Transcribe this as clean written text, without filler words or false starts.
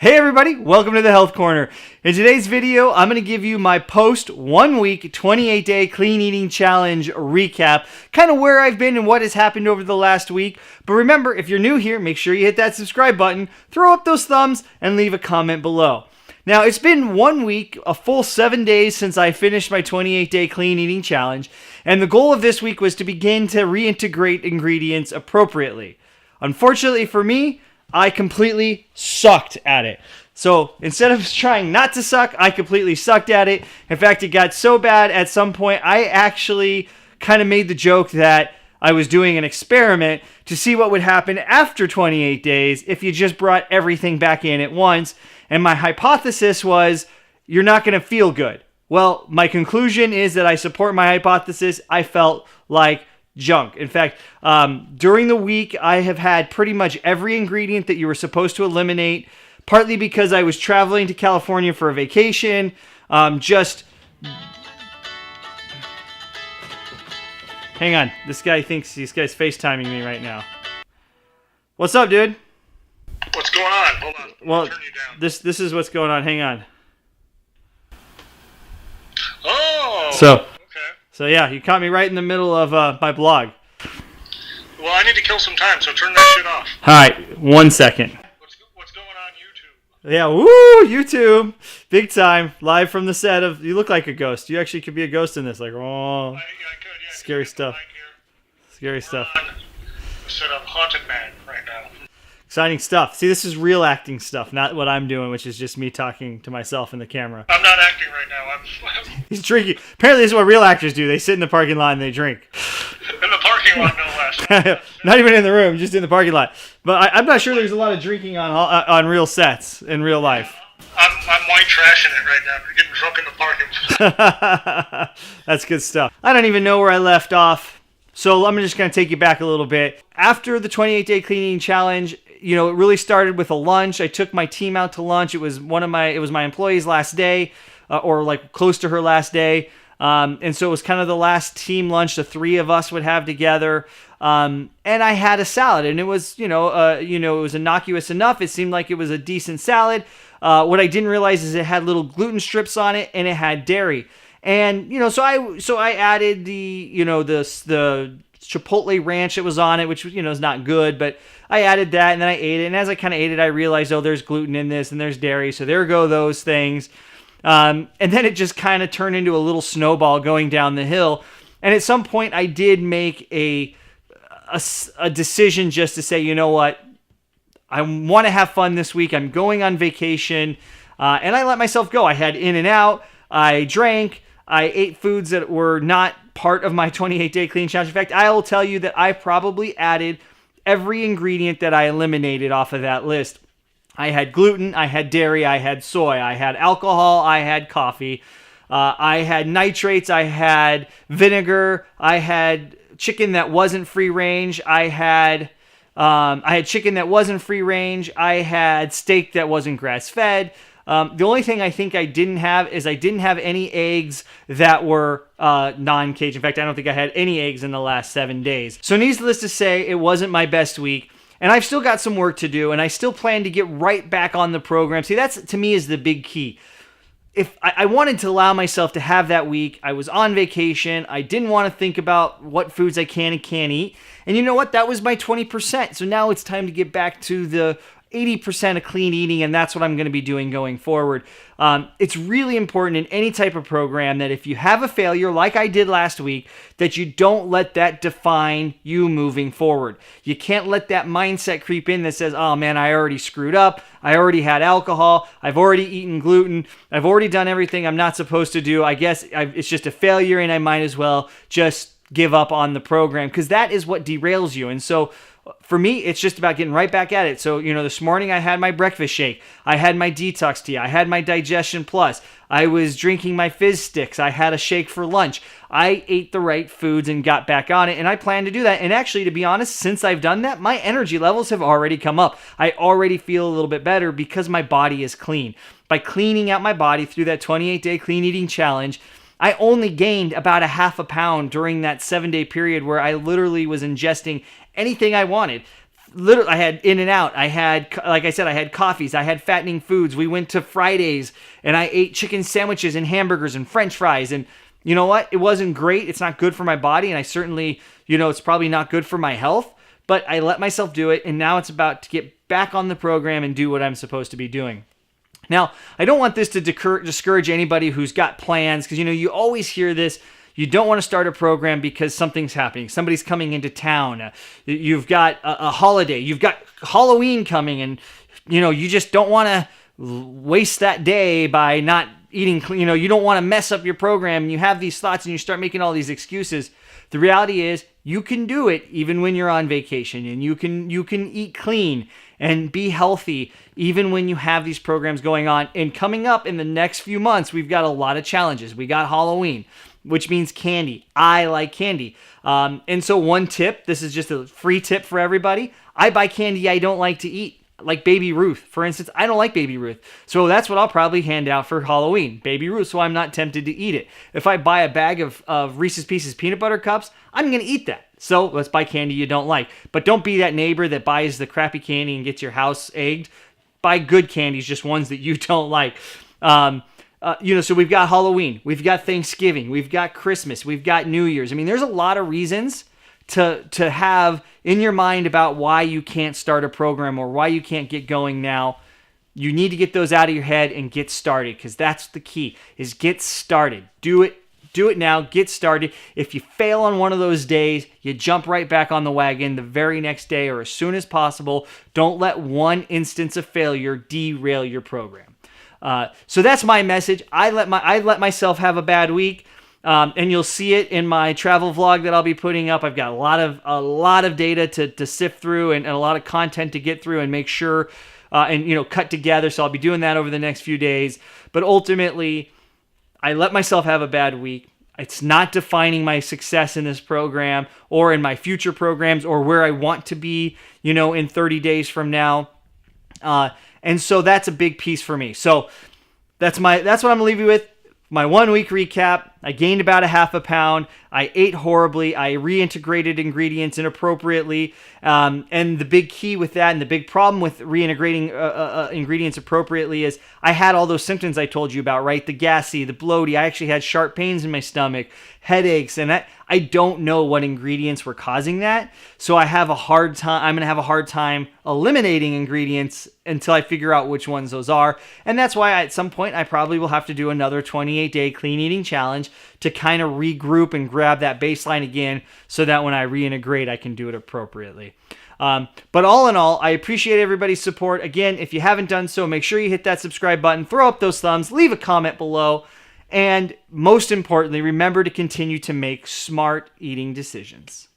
Hey everybody, welcome to the Health Corner. In today's video, I'm going to give you my post 1 week, 28 day clean eating challenge recap, kind of where I've been and what has happened over the last week. But remember, if you're new here, make sure you hit that subscribe button, throw up those thumbs, and leave a comment below. Now, it's been 1 week, a full 7 days since I finished my 28 day clean eating challenge, and the goal of this week was to begin to reintegrate ingredients appropriately. Unfortunately for me, I completely sucked at it. So instead of trying not to suck, I completely sucked at it. In fact, it got so bad at some point, I actually kind of made the joke that I was doing an experiment to see what would happen after 28 days if you just brought everything back in at once. And my hypothesis was, you're not going to feel good. Well, my conclusion is that I support my hypothesis. I felt like junk. In fact, during the week, I have had pretty much every ingredient that you were supposed to eliminate, partly because I was traveling to California for a vacation. Hang on. This guy's FaceTiming me right now. What's up, dude? What's going on? Hold on. Well, turn you down. This is what's going on. Hang on. Oh. So Okay. yeah, you caught me right in the middle of my blog. Well, I need to kill some time, so turn that shit off. All right, 1 second. What's going on YouTube? Yeah, woo, YouTube, big time, live from the set of. You look like a ghost. You actually could be a ghost in this. Like, oh, I could, yeah. Scary stuff. Scary stuff. On the set of Haunted Man right now. Exciting stuff. See, this is real acting stuff, not what I'm doing, which is just me talking to myself in the camera. I'm not acting right now. I'm He's drinking. Apparently, this is what real actors do. They sit in the parking lot and they drink. in the parking lot, no less. Not even in the room, just in the parking lot. But I'm not sure there's a lot of drinking on real sets in real life. I'm white trashing it right now. I'm getting drunk in the parking lot. That's good stuff. I don't even know where I left off. So I'm just going to take you back a little bit. After the 28 day clean eating challenge, it really started with a lunch. I took my team out to lunch. It was my employee's last day, or like close to her last day. And so it was kind of the last team lunch the three of us would have together. And I had a salad, and it was, it was innocuous enough. It seemed like it was a decent salad. What I didn't realize is it had little gluten strips on it, and it had dairy. And, so I added the Chipotle ranch that was on it, which, is not good, but I added that and then I ate it. And as I kind of ate it, I realized, there's gluten in this and there's dairy. So there go those things. And then it just kind of turned into a little snowball going down the hill. And at some point I did make a decision just to say, you know what? I want to have fun this week. I'm going on vacation. And I let myself go. I had In-N-Out. I drank. I ate foods that were not part of my 28-day clean challenge. In fact, I will tell you that I probably added every ingredient that I eliminated off of that list. I had gluten, I had dairy, I had soy, I had alcohol, I had coffee, I had nitrates, I had vinegar, I had chicken that wasn't free range, I had chicken that wasn't free range, I had steak that wasn't grass-fed. The only thing I think I didn't have is I didn't have any eggs that were non-cage. In fact, I don't think I had any eggs in the last 7 days. So needless to say, it wasn't my best week. And I've still got some work to do, and I still plan to get right back on the program. See, that's, to me, is the big key. If I wanted to allow myself to have that week, I was on vacation. I didn't want to think about what foods I can and can't eat. And you know what? That was my 20%. So now it's time to get back to the 80% of clean eating, and that's what I'm going to be doing going forward. It's really important in any type of program that if you have a failure, like I did last week, that you don't let that define you moving forward. You can't let that mindset creep in that says, oh man, I already screwed up. I already had alcohol. I've already eaten gluten. I've already done everything I'm not supposed to do. I guess it's just a failure, and I might as well just give up on the program, because that is what derails you. And so for me, it's just about getting right back at it. So, this morning I had my breakfast shake. I had my detox tea. I had my Digestion Plus. I was drinking my Fizz Sticks. I had a shake for lunch. I ate the right foods and got back on it, and I plan to do that. And actually, to be honest, since I've done that, my energy levels have already come up. I already feel a little bit better because my body is clean. By cleaning out my body through that 28-day clean eating challenge, I only gained about a half a pound during that 7-day period where I literally was ingesting anything I wanted. literally, I had In-N-Out. I had, like I said, I had coffees. I had fattening foods. We went to Fridays and I ate chicken sandwiches and hamburgers and French fries. And you know what? It wasn't great. It's not good for my body. And I certainly, it's probably not good for my health, but I let myself do it. And now it's about to get back on the program and do what I'm supposed to be doing. Now, I don't want this to discourage anybody who's got plans, because, you always hear this. You don't want to start a program because something's happening. Somebody's coming into town. You've got a holiday. You've got Halloween coming, and, you just don't want to waste that day by not eating clean. You don't want to mess up your program, and you have these thoughts and you start making all these excuses. The reality is you can do it even when you're on vacation, and you can eat clean and be healthy even when you have these programs going on. And coming up in the next few months, we've got a lot of challenges. We got Halloween, which means candy. I like candy. And so one tip, this is just a free tip for everybody. I buy candy I don't like to eat. Like Baby Ruth, for instance. I don't like Baby Ruth. So that's what I'll probably hand out for Halloween. Baby Ruth, so I'm not tempted to eat it. If I buy a bag of Reese's Pieces peanut butter cups, I'm going to eat that. So let's buy candy you don't like. But don't be that neighbor that buys the crappy candy and gets your house egged. Buy good candies, just ones that you don't like. So we've got Halloween. We've got Thanksgiving. We've got Christmas. We've got New Year's. I mean, there's a lot of reasons to have in your mind about why you can't start a program or why you can't get going now. You need to get those out of your head and get started, because that's the key, is get started. Do it now. Get started. If you fail on one of those days, you jump right back on the wagon the very next day or as soon as possible. Don't let one instance of failure derail your program. So that's my message. I let myself have a bad week. And you'll see it in my travel vlog that I'll be putting up. I've got a lot of data to sift through and a lot of content to get through and make sure and cut together. So I'll be doing that over the next few days. But ultimately, I let myself have a bad week. It's not defining my success in this program or in my future programs or where I want to be, in 30 days from now. And so that's a big piece for me. So that's what I'm gonna leave you with. My 1 week recap. I gained about a half a pound. I ate horribly. I reintegrated ingredients inappropriately. And the big key with that, and the big problem with reintegrating ingredients appropriately, is I had all those symptoms I told you about, right? The gassy, the bloaty. I actually had sharp pains in my stomach, headaches, and I don't know what ingredients were causing that. So I'm going to have a hard time eliminating ingredients until I figure out which ones those are. And that's why at some point I probably will have to do another 28-day clean eating challenge to kind of regroup and grab that baseline again, so that when I reintegrate, I can do it appropriately. But all in all, I appreciate everybody's support. Again, if you haven't done so, make sure you hit that subscribe button, throw up those thumbs, leave a comment below, and most importantly, remember to continue to make smart eating decisions.